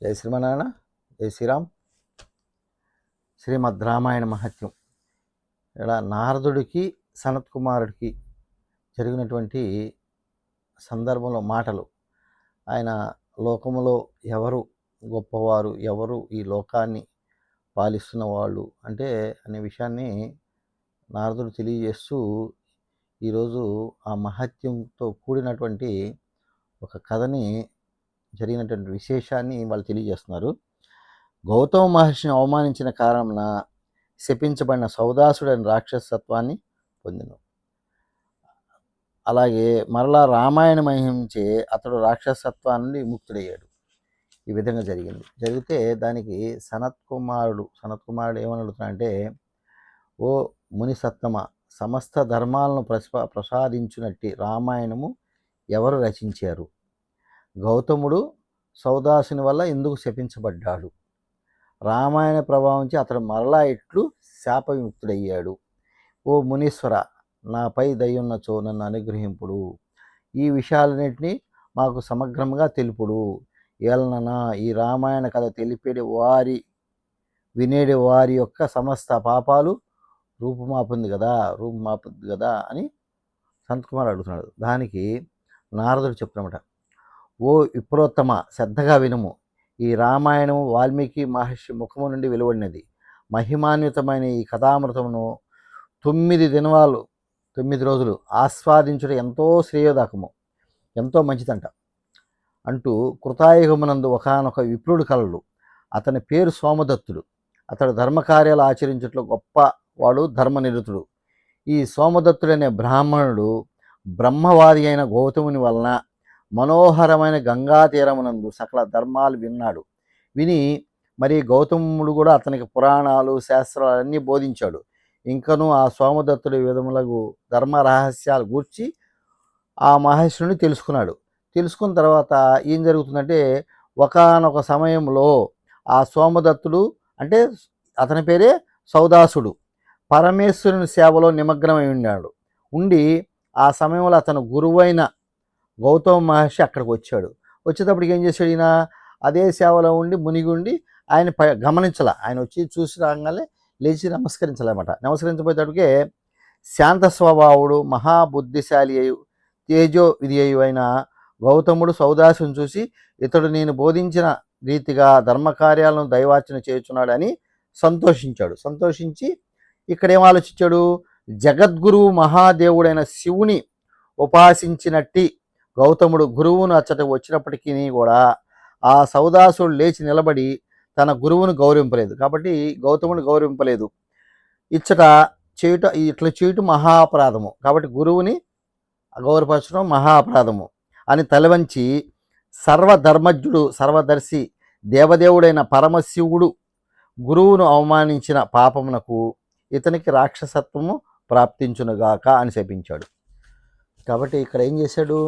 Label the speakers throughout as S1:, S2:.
S1: జై శ్రీమన్నారాయణ, జై శ్రీరామ్. శ్రీమద్ రామాయణ మహత్యం. ఇలా నారదుడికి సనత్ కుమారుడికి జరిగినటువంటి సందర్భంలో మాటలు, ఆయన లోకములో ఎవరు గొప్పవారు, ఎవరు ఈ లోకాన్ని పాలిస్తున్న వాళ్ళు అంటే అనే విషయాన్ని నారదుడు తెలియజేస్తూ ఈరోజు ఆ మహత్యంతో కూడినటువంటి ఒక కథని, జరిగినటువంటి విశేషాన్ని వాళ్ళు తెలియజేస్తున్నారు. గౌతమ మహర్షిని అవమానించిన కారణమున శపించబడిన సౌదాసుడైన రాక్షసత్వాన్ని పొందిను. అలాగే మరలా రామాయణ మహించే అతడు రాక్షసత్వాన్ని నుండి విముక్తుడయ్యాడు. ఈ విధంగా జరిగితే దానికి సనత్ కుమారుడు ఏమని అడుగుతున్నాడంటే, ఓ ముని సత్తమ, సమస్త ధర్మాలను ప్రసాదించినట్టి రామాయణము ఎవరు రచించారు? గౌతముడు సౌదాసుని వల్ల ఎందుకు శపించబడ్డాడు? రామాయణ ప్రభావించి అతడు మరలా ఎట్లు శాప విముక్తుడయ్యాడు? ఓ మునీశ్వర, నాపై దయ్యున్నచో నన్ను అనుగ్రహింపుడు. ఈ విషయాలన్నింటినీ మాకు సమగ్రంగా తెలుపుడు. ఏలననా ఈ రామాయణ కథ వినేడి వారి యొక్క సమస్త పాపాలు రూపుమాపుంది కదా అని సంతకుమార్ అడుగుతున్నాడు. దానికి నారదుడు చెప్తున్నమాట, ఓ విప్రోత్తమ, శ్రద్ధగా వినుము. ఈ రామాయణము వాల్మీకి మహర్షి ముఖము నుండి వెలువడినది. మహిమాన్వితమైన ఈ కథామృతమును 9 రోజులు ఆస్వాదించుట ఎంతో శ్రేయోదాకము, ఎంతో మంచిదంట అంటూ కృతాయుగమునందు ఒకనొక విప్రుడు కలడు. అతని పేరు సోమదత్తుడు. అతడు ధర్మకార్యాలు ఆచరించుట్లో గొప్పవాడు, ధర్మనిరతుడు. ఈ సోమదత్తుడనే బ్రాహ్మణుడు బ్రహ్మవాది అయిన గౌతముని వలన మనోహరమైన గంగా తీరమునందు సకల ధర్మాలు విని మరి గౌతముడు కూడా అతనికి పురాణాలు, శాస్త్రాలు అన్నీ బోధించాడు. ఇంకనూ ఆ సోమదత్తుడి విధములకు ధర్మ రహస్యాలు గూర్చి ఆ మహర్షుని తెలుసుకున్న తర్వాత ఏం జరుగుతుందంటే, ఒకానొక సమయంలో ఆ సోమదత్తుడు అంటే అతని పేరే సౌదాసుడు పరమేశ్వరుని సేవలో నిమగ్నమై ఉండి ఆ సమయంలో అతను గురువైన గౌతమ మహర్షి అక్కడికి వచ్చేటప్పటికి ఏం చేశాడు? ఈయన అదే సేవలో మునిగి ఉండి ఆయన గమనించాల. ఆయన వచ్చి చూసి రాగానే లేచి నమస్కరించబోయేటప్పటికే శాంత స్వభావుడు, మహాబుద్ధిశాలి అయ్యు, తేజో విధేయు అయిన గౌతముడు సౌదాసుని చూసి, ఇతడు నేను బోధించిన రీతిగా ధర్మకార్యాలను దైవార్చన చేయుచున్నాడని సంతోషించి ఇక్కడ ఏం ఆలోచించాడు? జగద్గురువు మహాదేవుడైన శివుని ఉపాసించినట్టి గౌతముడు గురువును అచ్చట వచ్చినప్పటికీ కూడా ఆ సౌదాసుడు లేచి నిలబడి తన గురువును గౌరవింపలేదు. కాబట్టి గౌతముని గౌరవింపలేదు. ఇట్లా చేయటం మహాపరాధము. కాబట్టి గురువుని గౌరవపరచడం మహాపరాధము అని తలవంచి సర్వధర్మజ్ఞుడు, సర్వదర్శి, దేవదేవుడైన పరమశివుడు గురువును అవమానించిన పాపమునకు ఇతనికి రాక్షసత్వము ప్రాప్తించునుగాక అని శపించాడు. కాబట్టి ఇక్కడ ఏం చేశాడు?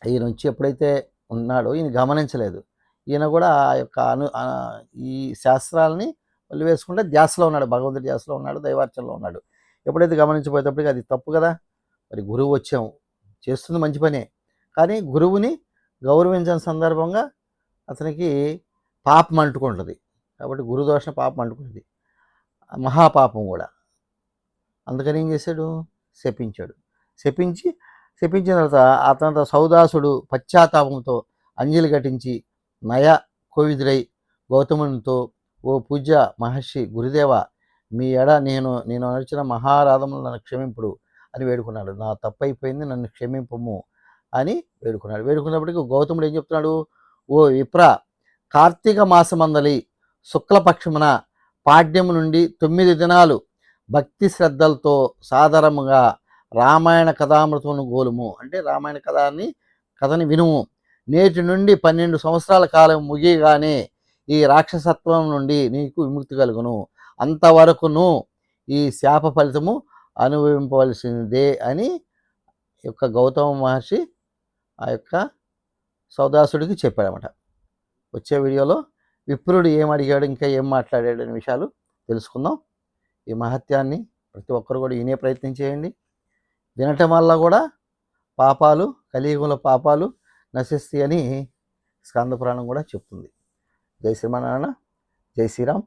S1: ఈయన వచ్చి ఎప్పుడైతే ఉన్నాడో ఈయన గమనించలేదు. ఈయన కూడా ఆ యొక్క ఈ శాస్త్రాలని వేసుకుంటే ధ్యాసలో ఉన్నాడు, భగవంతుడి ధ్యాసలో ఉన్నాడు, దైవార్చనలో ఉన్నాడు. ఎప్పుడైతే గమనించబోయేటప్పటికి అది తప్పు కదా. మరి గురువు వచ్చాము, చేస్తుంది మంచి పనే, కానీ గురువుని గౌరవించిన సందర్భంగా అతనికి పాపం అంటుకుంటుంది. కాబట్టి గురుదోషణ పాపం అంటుకుంటుంది, మహాపాపం కూడా. అందుకని ఏం చేశాడు? శపించిన తర్వాత అతనితో సౌదాసుడు పశ్చాత్తాపంతో అంజలి ఘటించి నయ కోవిదుడై గౌతమునితో, ఓ పూజ్య మహర్షి గురుదేవ, మీ ఎడ నేను నడిచిన మహారాధములు నన్ను క్షమింపుడు అని వేడుకున్నాడు. నా తప్పైపోయింది, నన్ను క్షమింపము అని వేడుకున్నప్పటికీ గౌతముడు ఏం చెప్తున్నాడు? ఓ విప్ర, కార్తీక మాసమందలి శుక్లపక్షమున పాడ్యము నుండి 9 దినాలు భక్తి శ్రద్ధలతో సాధారణంగా రామాయణ కథామృతమును గోలుము, అంటే రామాయణ కథని వినుము. నేటి నుండి 12 సంవత్సరాల కాలం ముగియగానే ఈ రాక్షసత్వం నుండి నీకు విముక్తి కలుగును. అంతవరకును ఈ శాప ఫలితము అనుభవింపవలసిందే అని యొక్క గౌతమ మహర్షి ఆ యొక్క సౌదాసుడికి చెప్పాడనమాట. వచ్చే వీడియోలో విప్రుడు ఏం అడిగాడు, ఇంకా ఏం మాట్లాడాడు అనే విషయాలు తెలుసుకుందాం. ఈ మహత్యాన్ని ప్రతి ఒక్కరు కూడా వినే ప్రయత్నం చేయండి. వినటం వల్ల కూడా కలియుగంలో పాపాలు నశిస్తాయని స్కంద పురాణం కూడా చెప్తుంది. జై శ్రీమన్నారాయణ. జై శ్రీరామ్.